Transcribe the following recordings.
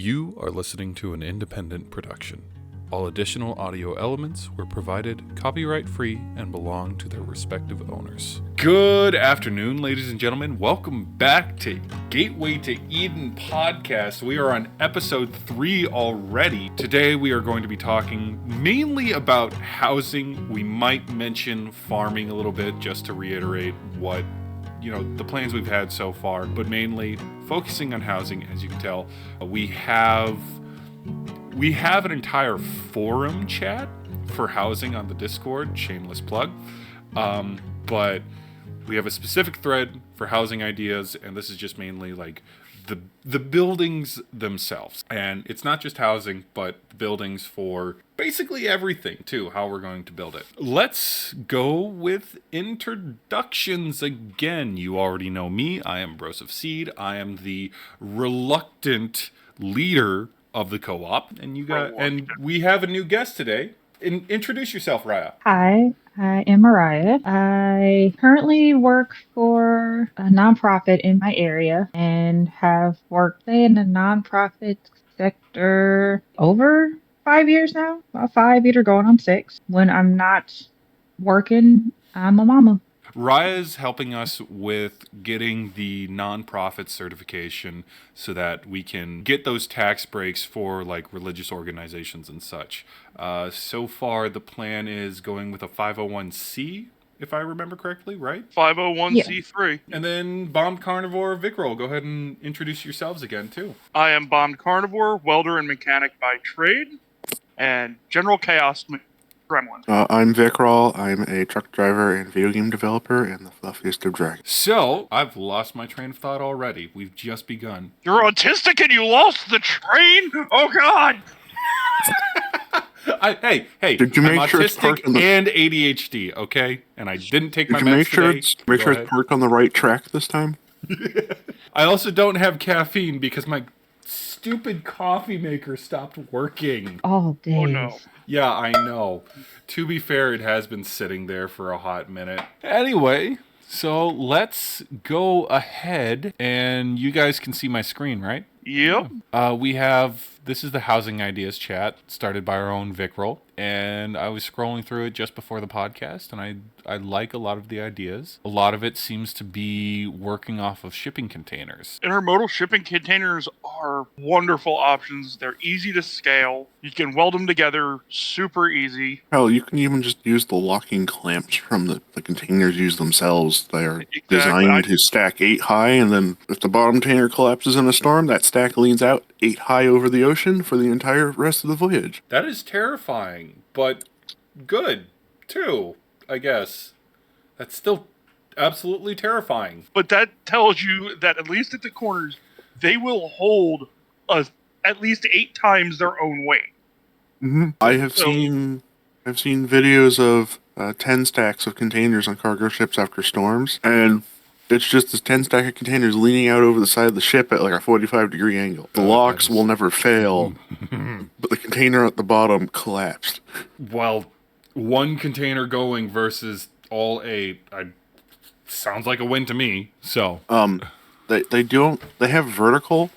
You are listening to an independent production. All additional audio elements were provided copyright-free and belong to their respective owners. Good afternoon, ladies and gentlemen. Welcome back to Gateway to Eden podcast. We are on episode 3 already. Today we are going to be talking mainly about housing. We might mention farming a little bit just to reiterate what the plans we've had so far, but mainly focusing on housing. As you can tell, we have an entire forum chat for housing on the Discord, shameless plug, but we have a specific thread for housing ideas, and this is just mainly like the buildings themselves. And it's not just housing, but the buildings for basically everything too, how we're going to build it. Let's go with introductions again. You already know me. I am Broseph Seed. I am the reluctant leader of the co-op, and we have a new guest today. Introduce yourself, Raya. Hi, I am Mariah. I currently work for a nonprofit in my area and have worked in the nonprofit sector over 5 years now. About 5, either going on 6. When I'm not working, I'm a mama. Raya is helping us with getting the nonprofit certification so that we can get those tax breaks for like religious organizations and such. So far, the plan is going with a 501c, if I remember correctly, right? 501c3. Yeah. And then Bombed Carnivore, Vickroll, go ahead and introduce yourselves again, too. I am Bombed Carnivore, welder and mechanic by trade, and General Chaos Gremlin. I'm Vickroll. I'm a truck driver and video game developer and the fluffiest of dragons. So, I've lost my train of thought already. We've just begun. You're autistic and you lost the train? Oh, God! Hey, did you make I'm sure autistic and ADHD, okay? And I didn't take my meds today. Make sure it's parked on the right track this time? I also don't have caffeine because my stupid coffee maker stopped working. All days. Oh, no. Yeah, I know. To be fair, it has been sitting there for a hot minute. Anyway, so let's go ahead, and you guys can see my screen, right? Yep. This is the Housing Ideas chat, started by our own Vickroll, and I was scrolling through it just before the podcast, and I like a lot of the ideas. A lot of it seems to be working off of shipping containers. Intermodal shipping containers are wonderful options. They're easy to scale. You can weld them together super easy. Hell, you can even just use the locking clamps from the containers used themselves. They are designed to stack 8 high, and then if the bottom container collapses in a storm, that stack leans out 8 high over the ocean for the entire rest of the voyage. That is terrifying, but good, too, I guess. That's still absolutely terrifying. But that tells you that at least at the corners, they will hold at least 8 times their own weight. Mm-hmm. I've seen videos of 10 stacks of containers on cargo ships after storms, and it's just this 10 stack of containers leaning out over the side of the ship at like a 45-degree angle. The locks will never fail, but the container at the bottom collapsed. Well, one container going versus all 8, sounds like a win to me. So, they have vertical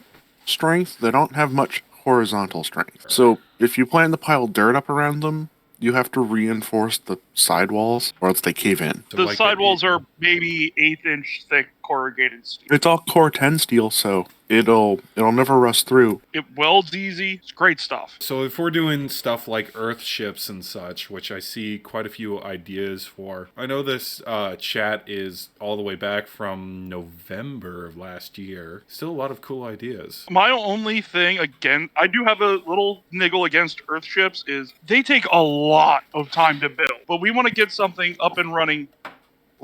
strength. They don't have much horizontal strength. So if you plan to pile dirt up around them, you have to reinforce the sidewalls, or else they cave in. The sidewalls are maybe 1/8-inch thick corrugated steel. It's all Core 10 steel, so it'll never rust through. It welds easy. It's great stuff. So if we're doing stuff like earth ships and such, which I see quite a few ideas for, I know this chat is all the way back from November of last year. Still a lot of cool ideas. My only thing, again, I do have a little niggle against earth ships, is they take a lot of time to build. But we want to get something up and running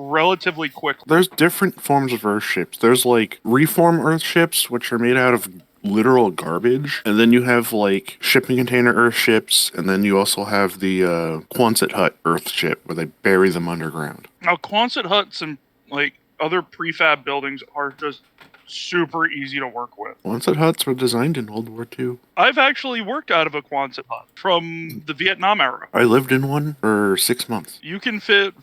relatively quickly. There's different forms of earth ships. There's like reform earth ships, which are made out of literal garbage, and then you have like shipping container earth ships, and then you also have the Quonset hut earth ship where they bury them underground. Now, Quonset huts and like other prefab buildings are just super easy to work with. Quonset huts were designed in World War II. I've actually worked out of a Quonset hut from the Vietnam era. I lived in one for 6 months. You can fit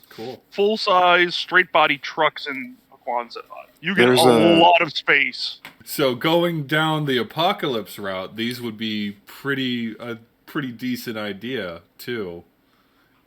full-size, straight-body trucks in a Quonset hut. You get There's a lot of space. So going down the apocalypse route, these would be a pretty decent idea too.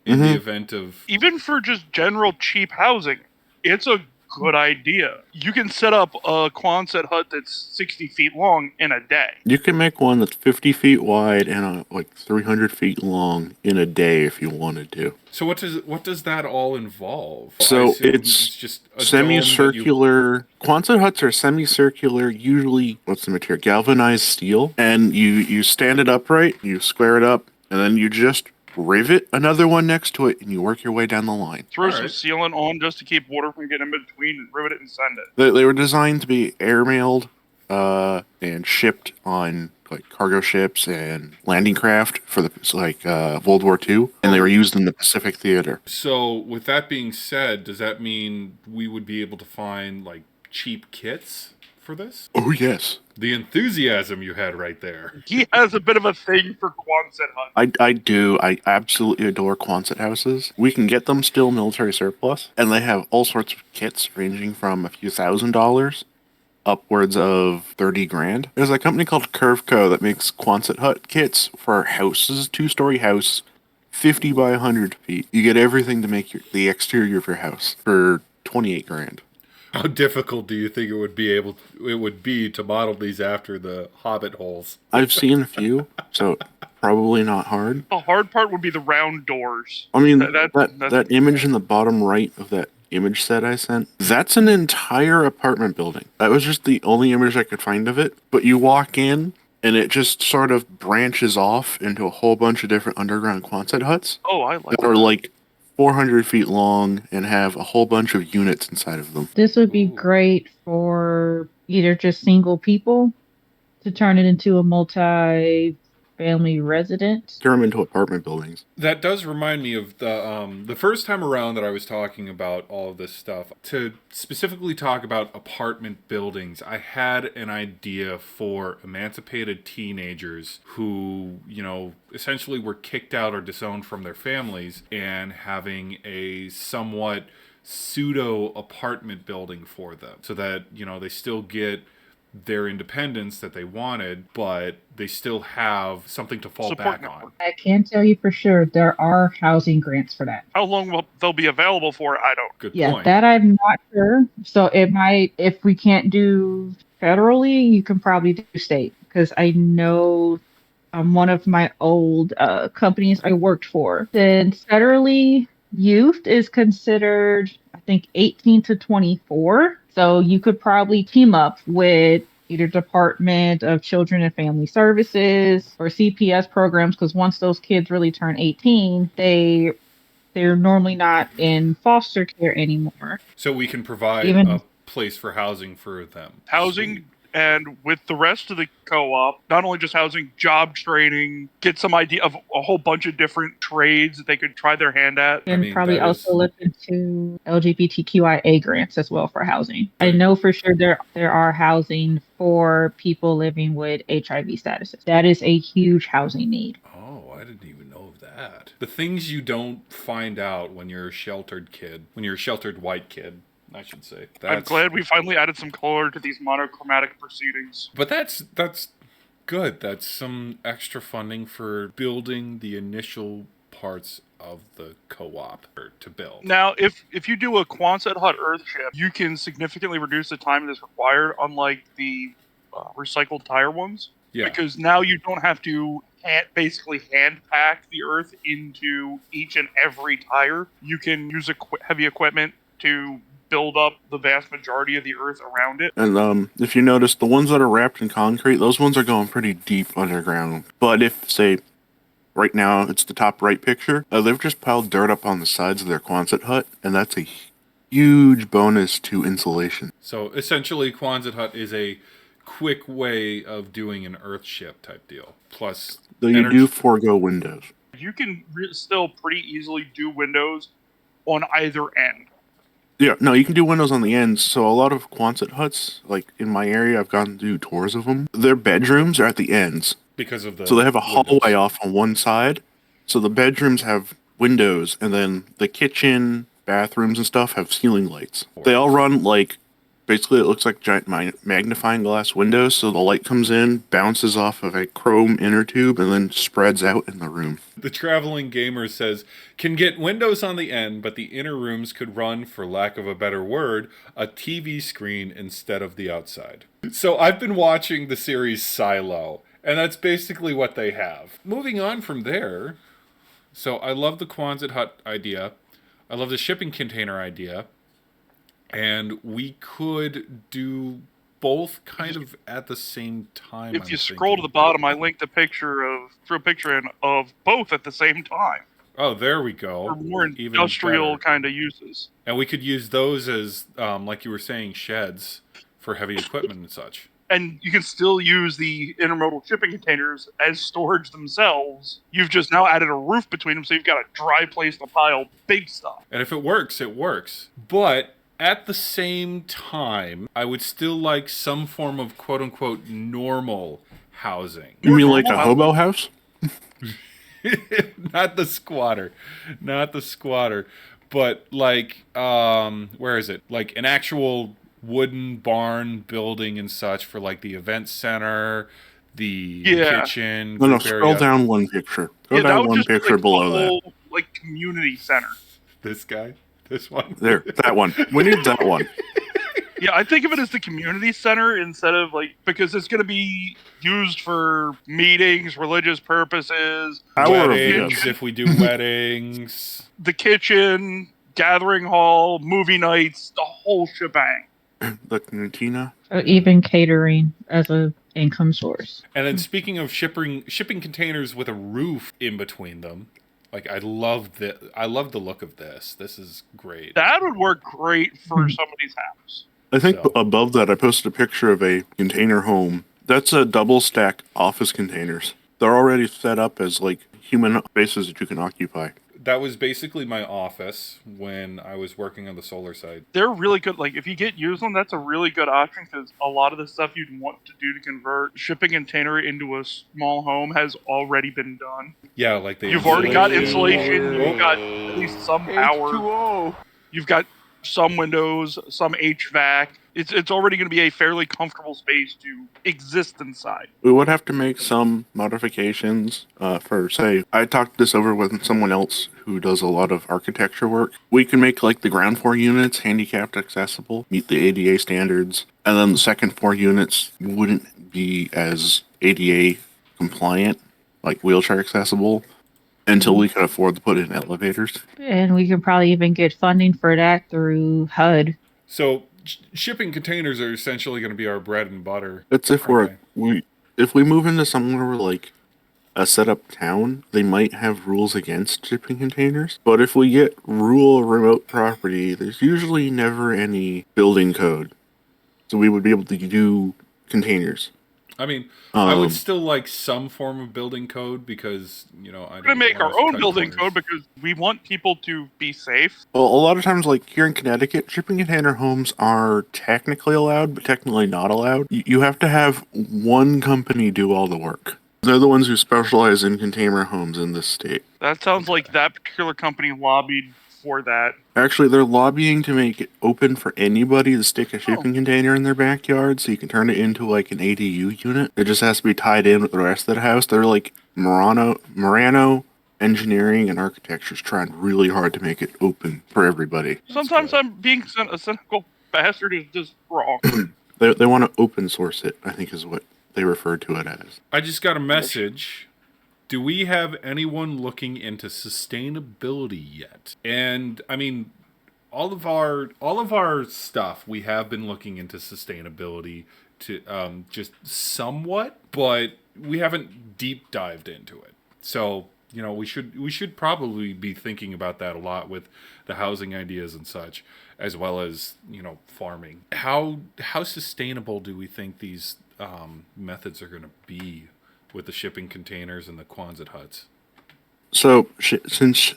In the event of Even for just general cheap housing, it's a good idea. You can set up a Quonset hut that's 60 feet long in a day. You can make one that's 50 feet wide and like 300 feet long in a day if you wanted to. So what does that all involve? So it's just a semicircular. Quonset huts are semicircular, usually what's the material? Galvanized steel. And you stand it upright, you square it up, and then you just rivet another one next to it, and you work your way down the line. Throw some sealant on just to keep water from getting in between, and rivet it and send it. They were designed to be airmailed and shipped on like cargo ships and landing craft for the World War II, and they were used in the Pacific Theater. So with that being said, does that mean we would be able to find like cheap kits for this? Oh yes. The enthusiasm you had right there. He has a bit of a thing for Quonset huts. I do. I absolutely adore Quonset houses. We can get them still military surplus, and they have all sorts of kits ranging from a few $1,000s upwards of 30 grand. There's a company called Curveco that makes Quonset hut kits for houses, 2-story house, 50 by 100 feet. You get everything to make the exterior of your house for 28 grand. How difficult do you think it would be to model these after the Hobbit holes? I've seen a few, so probably not hard. The hard part would be the round doors. I mean, that image in the bottom right of that image set I sent, that's an entire apartment building. That was just the only image I could find of it. But you walk in, and it just sort of branches off into a whole bunch of different underground Quonset huts. Oh, I like that. That are like 400 feet long and have a whole bunch of units inside of them. This would be great for either just single people to turn it into a multi-family residence. Turn them into apartment buildings. That does remind me of the first time around that I was talking about all of this stuff. To specifically talk about apartment buildings, I had an idea for emancipated teenagers who, essentially were kicked out or disowned from their families and having a somewhat pseudo apartment building for them so that, they still get their independence that they wanted, but they still have something to fall back on. I can tell you for sure there are housing grants for that. How long will they'll be available for? I don't. Good Yeah, point. that I'm not sure. So it might, if we can't do federally, you can probably do state. Because I know one of my old companies I worked for, since federally youth is considered, I think, 18 to 24. So you could probably team up with either Department of Children and Family Services or CPS programs, because once those kids really turn 18, they're normally not in foster care anymore. So we can provide a place for housing for them. Housing. Sweet. And with the rest of the co-op, not only just housing, job training, get some idea of a whole bunch of different trades that they could try their hand at. And probably also look into LGBTQIA grants as well for housing. I know for sure there are housing for people living with HIV statuses. That is a huge housing need. Oh, I didn't even know of that. The things you don't find out when you're a sheltered white kid. I should say. I'm glad we finally added some color to these monochromatic proceedings. But that's good. That's some extra funding for building the initial parts of the co-op to build. Now, if you do a Quonset hut Earthship, you can significantly reduce the time that's required, unlike the recycled tire ones. Yeah. Because now you don't have to basically hand pack the earth into each and every tire. You can use heavy equipment to build up the vast majority of the earth around it. And if you notice, the ones that are wrapped in concrete, those ones are going pretty deep underground. But if, say, right now it's the top right picture, they've just piled dirt up on the sides of their Quonset hut, and that's a huge bonus to insulation. So essentially, Quonset hut is a quick way of doing an Earthship type deal. Plus, though you do forego windows. You can still pretty easily do windows on either end. Yeah, no, you can do windows on the ends. So a lot of Quonset huts, like in my area, I've gotten to do tours of them. Their bedrooms are at the ends. Because of the So they have a hallway off on one side. So the bedrooms have windows, and then the kitchen, bathrooms, and stuff have ceiling lights. They all run like Basically, it looks like giant magnifying glass windows, so the light comes in, bounces off of a chrome inner tube, and then spreads out in the room. The Traveling Gamer says, can get windows on the end, but the inner rooms could run, for lack of a better word, a TV screen instead of the outside. So I've been watching the series Silo, and that's basically what they have. Moving on from there, so I love the Quonset hut idea. I love the shipping container idea. And we could do both kind of at the same time. If you scroll to the bottom, I linked a picture of both at the same time. Oh, there we go. For more industrial kind of uses. And we could use those as, like you were saying, sheds for heavy equipment and such. And you can still use the intermodal shipping containers as storage themselves. You've just now added a roof between them, so you've got a dry place to pile big stuff. And if it works, it works. But at the same time, I would still like some form of quote-unquote normal housing. You mean like a hobo house? Not the squatter. But like, where is it? Like an actual wooden barn building and such for like the event center, the kitchen. No, scroll down one picture. Go down one picture below that. Like community center. This guy? This one? There, that one. We need that one. Yeah, I think of it as the community center instead of because it's going to be used for meetings, religious purposes, weddings, if we do weddings. The kitchen, gathering hall, movie nights, the whole shebang. The cantina. Or even catering as a income source. And then speaking of shipping containers with a roof in between them. Like, I love the look of this. This is great. That would work great for somebody's house. I think above that, I posted a picture of a container home. That's a double stack office containers. They're already set up as like human spaces that you can occupy. That was basically my office when I was working on the solar side. They're really good. Like, if you get used them, that's a really good option because a lot of the stuff you'd want to do to convert shipping container into a small home has already been done. Yeah, like you've already got insulation. You've got at least some power. H2O. You've got some windows, some HVAC. It's already going to be a fairly comfortable space to exist inside. We would have to make some modifications for, say, I talked this over with someone else who does a lot of architecture work. We can make like the ground floor units handicapped accessible, meet the ADA standards, and then the second floor units wouldn't be as ADA compliant, like wheelchair accessible, until we can afford to put in elevators. And we could probably even get funding for that through HUD. So shipping containers are essentially going to be our bread and butter. That's if if we move into somewhere where like a set up town, they might have rules against shipping containers. But if we get rural remote property, there's usually never any building code. So we would be able to do containers. I mean, I would still like some form of building code because, we're going to make our own building code because we want people to be safe. Well, a lot of times, like here in Connecticut, shipping container homes are technically allowed, but technically not allowed. You have to have one company do all the work. They're the ones who specialize in container homes in this state. That sounds like that particular company lobbied for that. Actually, they're lobbying to make it open for anybody to stick a shipping container in their backyard so you can turn it into like an ADU unit. It just has to be tied in with the rest of the house. They're like Marano Engineering and Architecture's trying really hard to make it open for everybody. Sometimes I'm being a cynical bastard is just wrong. They want to open source it, I think is what they refer to it as. I just got a message. Do we have anyone looking into sustainability yet? And I mean, all of our stuff, we have been looking into sustainability to just somewhat, but we haven't deep dived into it. So, we should probably be thinking about that a lot with the housing ideas and such, as well as, farming. How sustainable do we think these methods are going to be with the shipping containers and the Quonset huts? So, since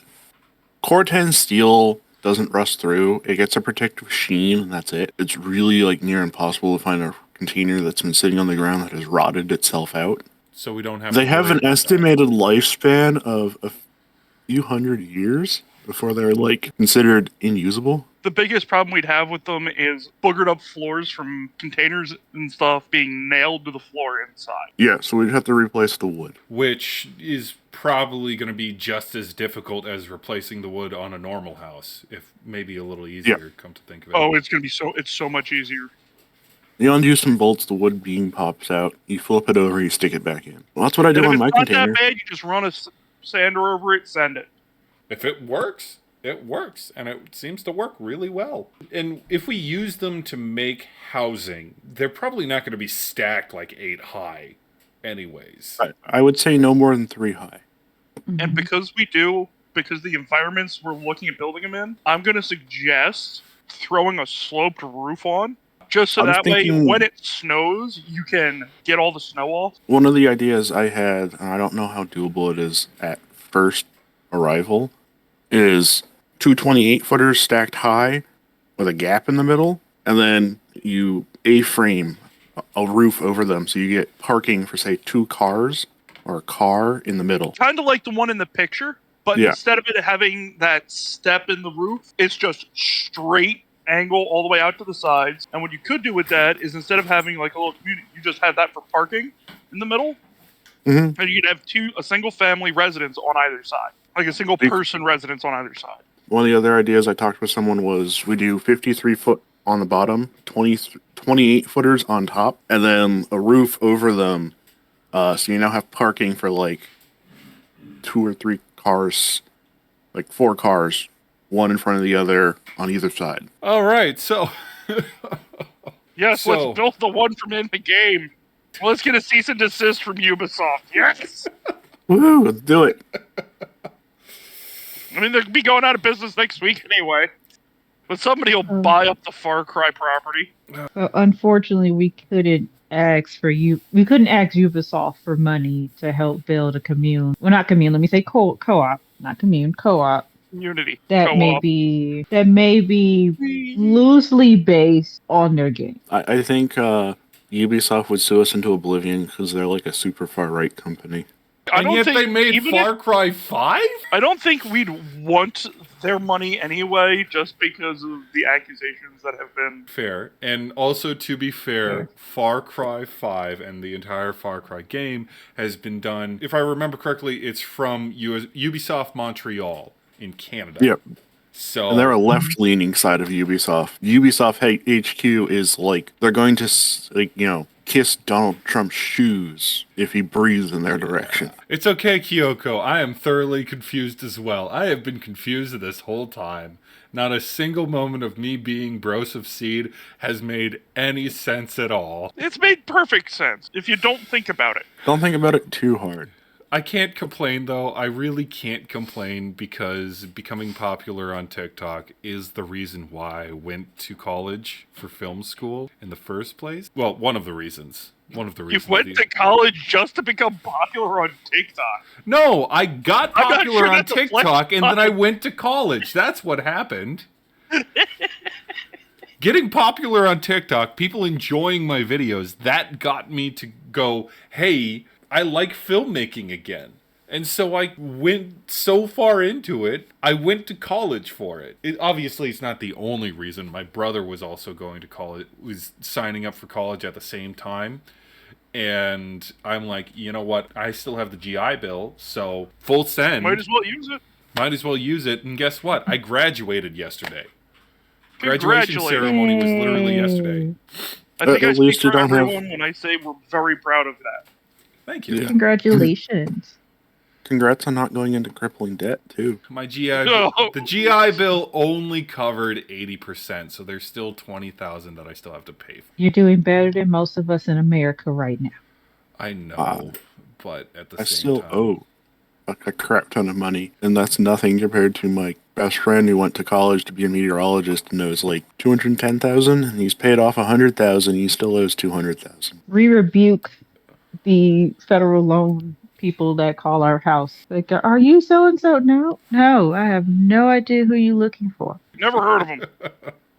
Core-10 steel doesn't rust through, it gets a protective sheen, and that's it. It's really, like, near impossible to find a container that's been sitting on the ground that has rotted itself out. So we don't have... They have an estimated lifespan of a few hundred years before they're, like, considered inusable. The biggest problem we'd have with them is boogered up floors from containers and stuff being nailed to the floor inside. Yeah, so we'd have to replace the wood. Which is probably going to be just as difficult as replacing the wood on a normal house, if maybe a little easier, come to think of it. Oh, it's going to be it's so much easier. You undo some bolts, the wood beam pops out, you flip it over, you stick it back in. Well, that's what I do on my container. If it's not that bad, you just run a sander over it, send it. If it works, it works, and it seems to work really well. And if we use them to make housing, they're probably not going to be stacked like 8 high anyways. I would say no more than 3 high. And because the environments we're looking at building them in, I'm going to suggest throwing a sloped roof on, just so that way when it snows, you can get all the snow off. One of the ideas I had, and I don't know how doable it is at first arrival, is 2 28-footers stacked high with a gap in the middle, and then you A-frame a roof over them, so you get parking for, say, 2 cars or a car in the middle. Kind of like the one in the picture, but instead of it having that step in the roof, it's just straight angle all the way out to the sides. And what you could do with that is, instead of having like a little community, you just have that for parking in the middle, and you'd have a single family residence on either side, like a single person residence on either side. One of the other ideas I talked with someone was we do 53-foot on the bottom, 28-footers on top, and then a roof over them, so you now have parking for like 2 or 3 cars, like 4 cars, one in front of the other on either side. All right, so let's build the one from in the game. Let's get a cease and desist from Ubisoft. Yes. Woo! Let's do it. I mean, they'll be going out of business next week anyway. But somebody will buy up the Far Cry property. Well, unfortunately, we couldn't ask Ubisoft for money to help build a commune. Well, not commune. Let me say co-op, not commune. Co-op. Community. That co-op. may be loosely based on their game. I think Ubisoft would sue us into oblivion because they're like a super far right company. And yet they made Far Cry 5? I don't think we'd want their money anyway, just because of the accusations that have been... Fair. And also, to be fair, Far Cry 5 and the entire Far Cry game has been done, if I remember correctly, it's from Ubisoft Montreal in Canada. Yep. So, and they're a left-leaning side of Ubisoft. Ubisoft HQ is like, they're going to, kiss Donald Trump's shoes if he breathes in their direction. It's okay, Kyoko. I am thoroughly confused as well. I have been confused this whole time. Not a single moment of me being Bros of Seed has made any sense at all. It's made perfect sense if you don't think about it. Don't think about it too hard. I can't complain, though. I really can't complain because becoming popular on TikTok is the reason why I went to college for film school in the first place. Well, one of the reasons. You went to college just to become popular on TikTok? No, I got popular on TikTok and then I went to college. That's what happened. Getting popular on TikTok, people enjoying my videos, that got me to go, hey, I like filmmaking again. And so I went so far into it, I went to college for it. Obviously, it's not the only reason. My brother was also going to college, was signing up for college at the same time. And I'm like, you know what? I still have the GI Bill, so full send. Might as well use it. Might as well use it. And guess what? I graduated yesterday. Graduation ceremony was literally yesterday. I think I speak for everyone when I say we're very proud of that. Thank you. Yeah. Congratulations. Congrats on not going into crippling debt, too. My the GI Bill only covered 80%, so there's still $20,000 that I still have to pay for. You're doing better than most of us in America right now. I know, but at the same time... I still owe a crap ton of money, and that's nothing compared to my best friend who went to college to be a meteorologist and knows like $210,000, and he's paid off $100,000, he still owes $200,000. Rebuke the federal loan people that call our house. Like, are you so-and-so? No, I have no idea who you're looking for. Never heard of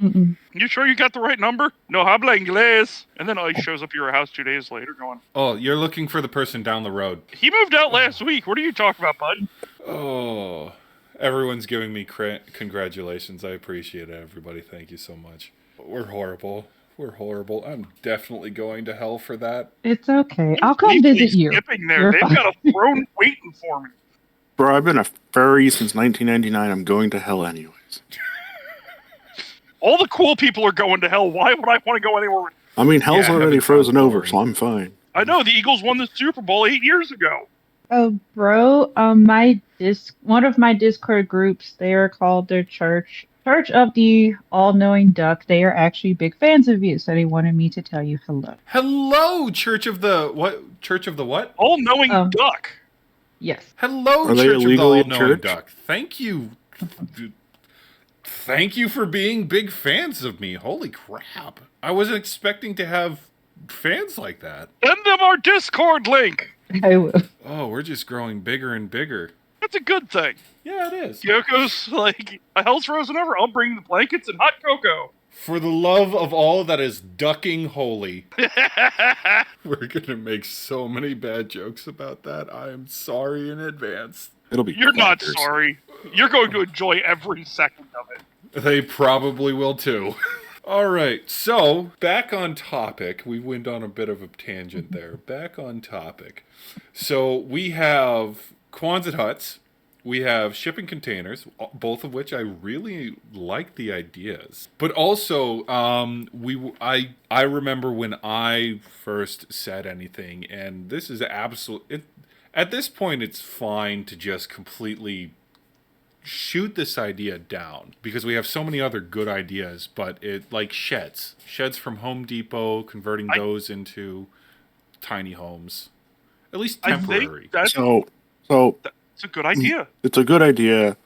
them. You sure you got the right number? No habla inglés. And then ICE shows up at your house 2 days later going, oh, you're looking for the person down the road. He moved out last week. What are you talking about, bud? Oh, Everyone's giving me congratulations. I appreciate it, everybody. Thank you so much. We're horrible. We're horrible. I'm definitely going to hell for that. It's okay. I'll come Legally visit you. skipping there. You're They've fine. got a throne waiting for me. Bro, I've been a furry since 1999. I'm going to hell anyways. All the cool people are going to hell. Why would I want to go anywhere? I mean, hell's Yeah, already heaven frozen sounds over, boring. so I'm fine. I know the Eagles won the Super Bowl 8 years ago. Oh, bro, one of my Discord groups, they are called their Church of the All-Knowing Duck. They are actually big fans of you, so they wanted me to tell you hello. Hello, Church of the what? Church of the what? All-knowing Um, duck. Yes. Hello, Are they Church of the illegally in All-Knowing church? Duck. Thank you. Thank you for being big fans of me. Holy crap. I wasn't expecting to have fans like that. Send them our Discord link. I will. Oh, we're just growing bigger and bigger. That's a good thing. Yeah, it is. Yoko's like, a hell's frozen over. I'll bring the blankets and hot cocoa. For the love of all that is ducking holy. We're gonna make so many bad jokes about that. I am sorry in advance. It'll be You're not clackers. sorry. You're going to enjoy every second of it. They probably will too. All right, so back on topic. We went on a bit of a tangent there. Back on topic. So we have Quonset huts. We have shipping containers, both of which I really like the ideas. But also, I remember when I first said anything, and this is at this point, it's fine to just completely shoot this idea down because we have so many other good ideas, but it like sheds from Home Depot, converting those into tiny homes, at least I temporary. think that's So a good idea. it's a good idea.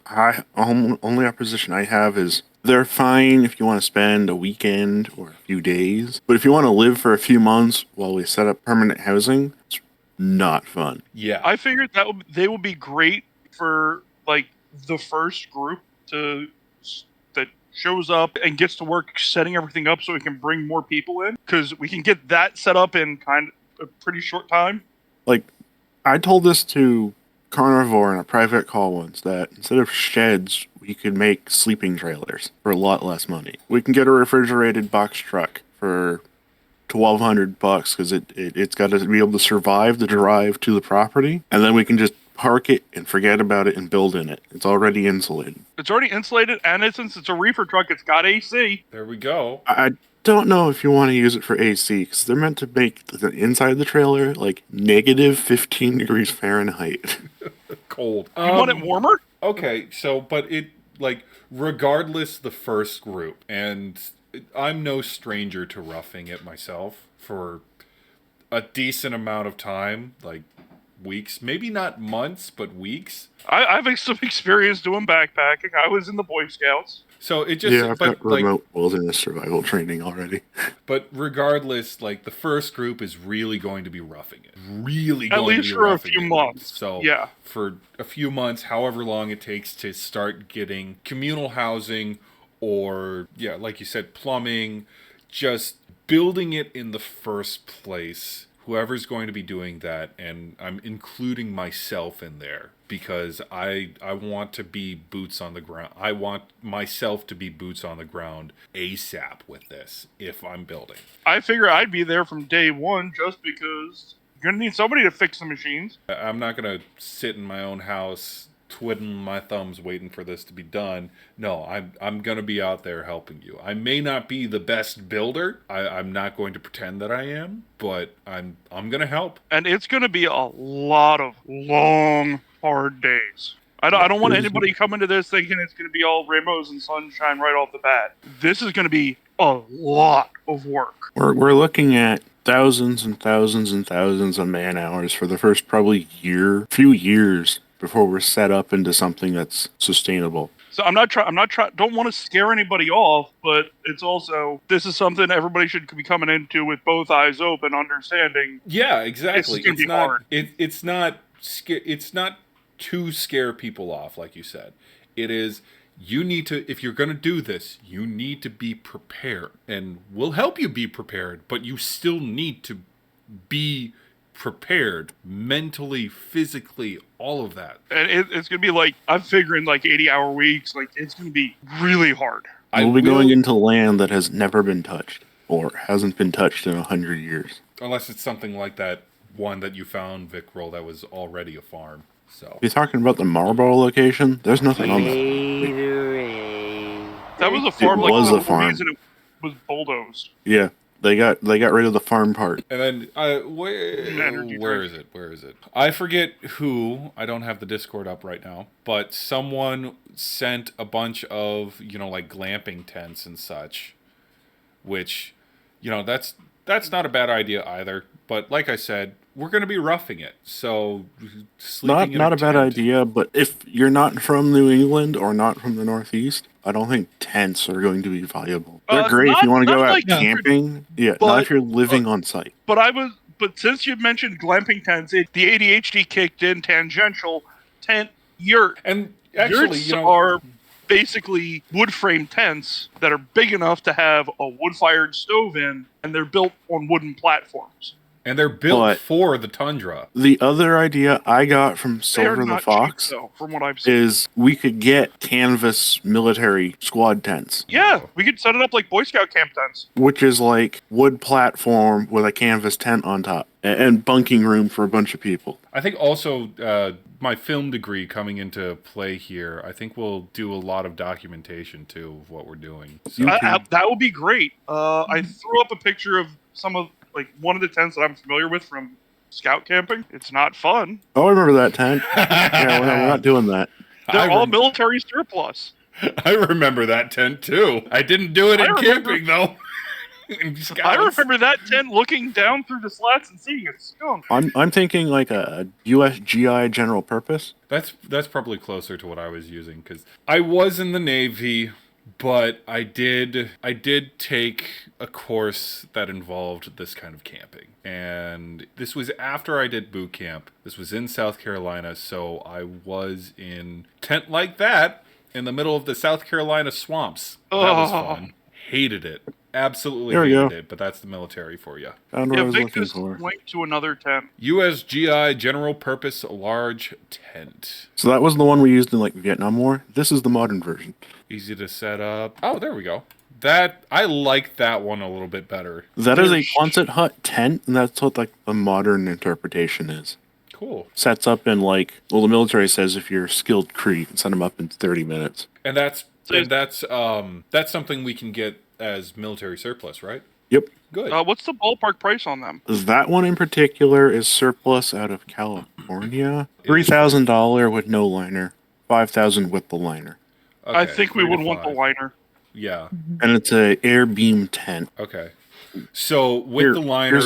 Only opposition I have is they're fine if you want to spend a weekend or a few days, but if you want to live for a few months while we set up permanent housing, it's not fun. Yeah, I figured they would be great for like the first group that shows up and gets to work setting everything up so we can bring more people in because we can get that set up in kind of a pretty short time. Like, I told this to Carnivore in a private call once that instead of sheds, we could make sleeping trailers for a lot less money. We can get a refrigerated box truck for $1,200 because it's got to be able to survive the drive to the property, and then we can just park it and forget about it and build in it. It's already insulated. It's already insulated, and since it's a reefer truck, it's got AC. there we go. I don't know if you want to use it for AC because they're meant to make the inside of the trailer like negative 15 degrees Fahrenheit. Cold. You want it warmer? Okay, so but it like regardless the first group, and I'm no stranger to roughing it myself for a decent amount of time, like weeks, maybe not months, but weeks. I've some experience doing backpacking. I was in the Boy Scouts. So it just Yeah, I've but got like remote wilderness survival training already. but regardless, like the first group is really going to be roughing it. Really At going least to be for a roughing few it. months. So Yeah. for a few months, however long it takes to start getting communal housing or like you said, plumbing, just building it in the first place. Whoever's going to be doing that, and I'm including myself in there because I want to be boots on the ground. I want myself to be boots on the ground ASAP with this if I'm building. I figure I'd be there from day one just because you're going to need somebody to fix the machines. I'm not going to sit in my own house twiddling my thumbs waiting for this to be done. No, I'm going to be out there helping you. I may not be the best builder. I'm not going to pretend that I am, but I'm going to help. And it's going to be a lot of long, hard days. I don't want anybody coming to this thinking it's going to be all rainbows and sunshine right off the bat. This is going to be a lot of work. We're looking at thousands and thousands and thousands of man hours for the first probably few years before we're set up into something that's sustainable. So don't want to scare anybody off, but it's also, this is something everybody should be coming into with both eyes open, understanding. Yeah, exactly. It's gonna be hard. It's not to scare people off, like you said. It is, you need to, if you're going to do this, you need to be prepared. And we'll help you be prepared, but you still need to be prepared mentally, physically, all of that. And it's going to be like, I'm figuring like 80-hour weeks. Like, it's going to be really hard. We'll be going into land that has never been touched or hasn't been touched in 100 years. Unless it's something like that one that you found, Vic Roll, that was already a farm. So You're talking about the Marlboro location? There's nothing on that. That was a farm. It was a farm. And it was bulldozed. Yeah. They got rid of the farm part. And then where is it? I forget who. I don't have the Discord up right now, but someone sent a bunch of, like glamping tents and such, which, that's not a bad idea either. But like I said, we're going to be roughing it. So sleeping in not a bad tent. idea, but if you're not from New England or not from the Northeast, I don't think tents are going to be viable. They're great if you want to go out camping. Yeah, not if you're living on site. But since you mentioned glamping tents, the ADHD kicked in tangential tent yurt. And actually, yurts are basically wood frame tents that are big enough to have a wood-fired stove in, and they're built on wooden platforms. And they're built for the tundra. The other idea I got from Silver the Fox from what I've seen, is we could get canvas military squad tents. Yeah, we could set it up like Boy Scout camp tents. Which is like wood platform with a canvas tent on top and bunking room for a bunch of people. I think also my film degree coming into play here, I think we'll do a lot of documentation too of what we're doing. So. That would be great. I threw up a picture of one of the tents that I'm familiar with from scout camping. It's not fun. Oh, I remember that tent. Yeah, we're not doing that. They're all military surplus. I remember that tent too. I didn't do it in camping though. I remember that tent looking down through the slats and seeing a skunk. I'm thinking like a USGI general purpose. That's probably closer to what I was using because I was in the Navy. But I did take a course that involved this kind of camping. And this was after I did boot camp. This was in South Carolina, so I was in tent like that in the middle of the South Carolina swamps. That was fun. Hated it. Absolutely hated it, but that's the military for you. I don't know what I was Vic looking just for. went to another tent. USGI General Purpose Large Tent. So that was the one we used in like Vietnam War. This is the modern version. Easy to set up. Oh, there we go. I like that one a little bit better. That is a Quonset hut tent, and that's what like the modern interpretation is. Cool. Sets up in the military says if you're a skilled Cree, set them up in 30 minutes. And that's something we can get as military surplus, right? Yep. Good. What's the ballpark price on them? That one in particular is surplus out of California. $3,000 with no liner, $5,000 with the liner. Okay, I think we would want the liner. Yeah. And it's a air beam tent. Okay. So with the liner,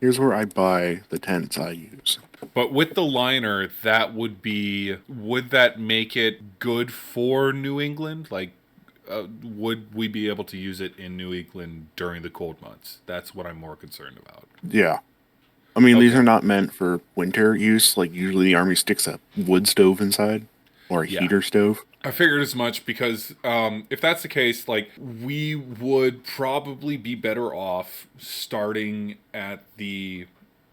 here's where I buy the tents I use. But with the liner, would that make it good for New England? Like, would we be able to use it in New England during the cold months? That's what I'm more concerned about. Yeah. I mean, these are not meant for winter use. Like, usually the Army sticks a wood stove inside or a heater stove. I figured as much because if that's the case, like, we would probably be better off starting at the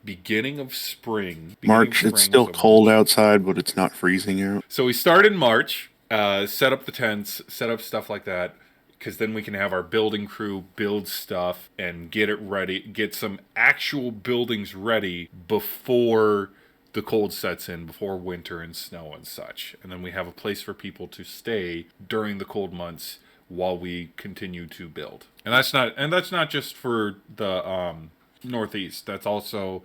beginning of spring. March, it's still cold outside, but it's not freezing out. So we start in March. Set up the tents, set up stuff like that, because then we can have our building crew build stuff and get it ready, get some actual buildings ready before the cold sets in, before winter and snow and such. And then we have a place for people to stay during the cold months while we continue to build. And that's not just for the Northeast. That's also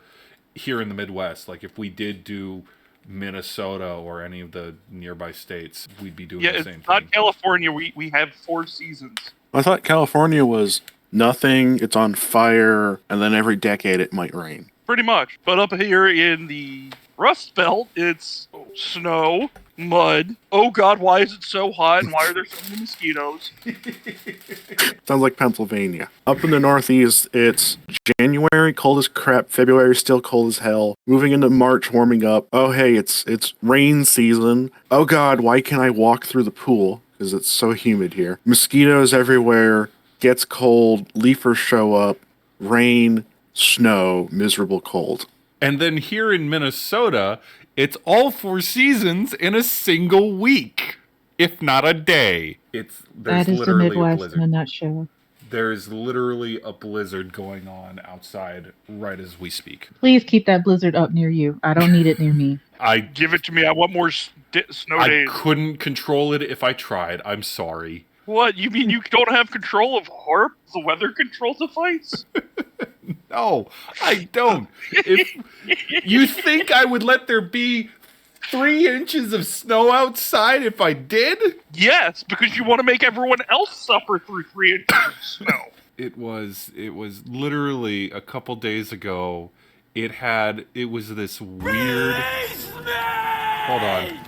here in the Midwest. Like if we did do Minnesota or any of the nearby states, we'd be doing the same thing. Yeah, it's not California. We have 4 seasons. I thought California was nothing, it's on fire, and then every decade it might rain. Pretty much. But up here in the Rust Belt, it's snow, mud. Oh God, why is it so hot and why are there so many mosquitoes? Sounds like Pennsylvania. Up in the Northeast, it's January, cold as crap. February, still cold as hell. Moving into March, warming up. Oh, hey, it's rain season. Oh God, why can't I walk through the pool? Because it's so humid here. Mosquitoes everywhere. Gets cold. Leafers show up. Rain, snow, miserable cold. And then here in Minnesota, it's all 4 seasons in a single week, if not a day. That is the Midwest in a nutshell. There's literally a blizzard going on outside right as we speak. Please keep that blizzard up near you. I don't need it near me. Give it to me. I want more snow days. I couldn't control it if I tried. I'm sorry. What? You mean you don't have control of HARP, the weather control device? No, I don't. If you think I would let there be 3 inches of snow outside if I did? Yes, because you want to make everyone else suffer through 3 inches of snow. It was literally a couple days ago. It was this weird. Hold on.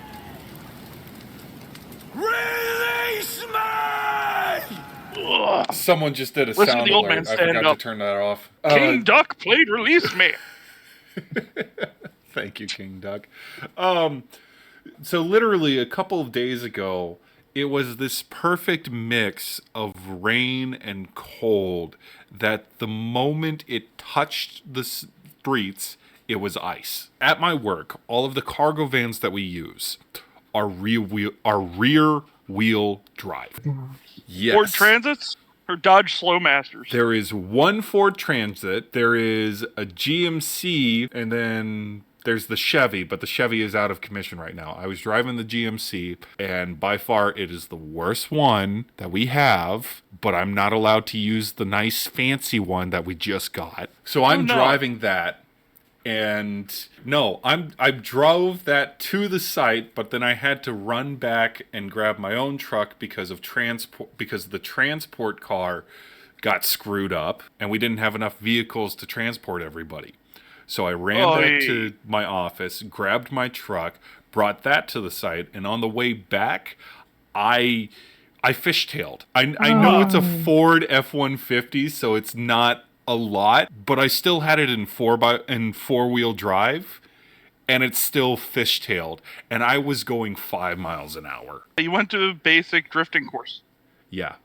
Release me! Ugh. Someone just did a Listen sound to the old alert. man I stand forgot up. to turn that off. King Duck played Release Me. Thank you, King Duck. So literally a couple of days ago, it was this perfect mix of rain and cold that the moment it touched the streets, it was ice. At my work, all of the cargo vans that we use are rear wheel drive. Yes. Ford Transits or Dodge Slowmasters? There is one Ford Transit, there is a GMC, and then there's the Chevy, but the Chevy is out of commission right now. I was driving the GMC, and by far it is the worst one that we have, but I'm not allowed to use the nice fancy one that we just got. So I'm driving that. And no, I drove that to the site, but then I had to run back and grab my own truck because the transport car got screwed up and we didn't have enough vehicles to transport everybody. So I ran back to my office, grabbed my truck, brought that to the site, and on the way back, I fishtailed. I know it's a Ford F-150, so it's not a lot, but I still had it in 4-wheel drive, and it's still fishtailed, and I was going 5 miles an hour. You went to a basic drifting course. Yeah,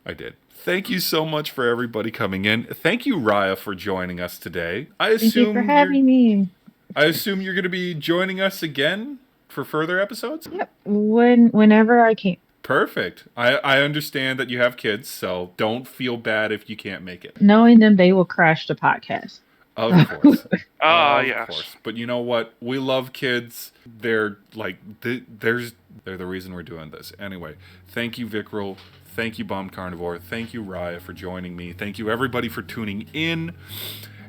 I did. Thank you so much for everybody coming in. Thank you, Raya, for joining us today. Thank you for having me. I assume you're going to be joining us again for further episodes? Yep, whenever I can. Perfect. I understand that you have kids, so don't feel bad if you can't make it. Knowing them, they will crash the podcast. Of course. Yes. Of course. But you know what? We love kids. They're they're the reason we're doing this. Anyway, thank you, Vickrell. Thank you, Bomb Carnivore. Thank you, Raya, for joining me. Thank you, everybody, for tuning in.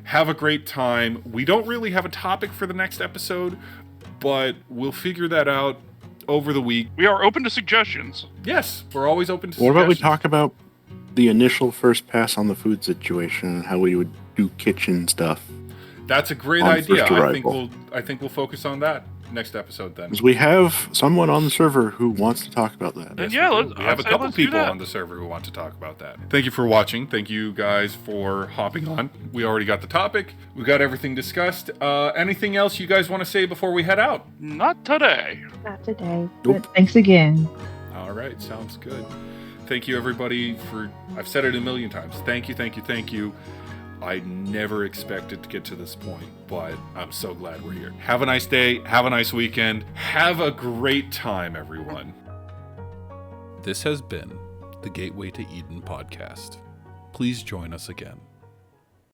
Have a great time. We don't really have a topic for the next episode, but we'll figure that out over the week. We are open to suggestions. Yes, we're always open to What about we suggestions. talk about the initial first pass on the food situation and how we would do kitchen stuff? That's a great on idea. first I think we'll focus on that next episode then. Because we have someone on the server who wants to talk about that. And Yes, yeah, we do. We have a couple let's do people that. on the server who want to talk about that. Thank you for watching. Thank you guys for hopping on. We already got the topic. We got everything discussed. Anything else you guys want to say before we head out? Not today. Not today. Nope. But thanks again. All right, sounds good. Thank you, everybody, I've said it a million times. Thank you, thank you, thank you. I never expected to get to this point, but I'm so glad we're here. Have a nice day. Have a nice weekend. Have a great time, everyone. This has been the Gateway to Eden podcast. Please join us again.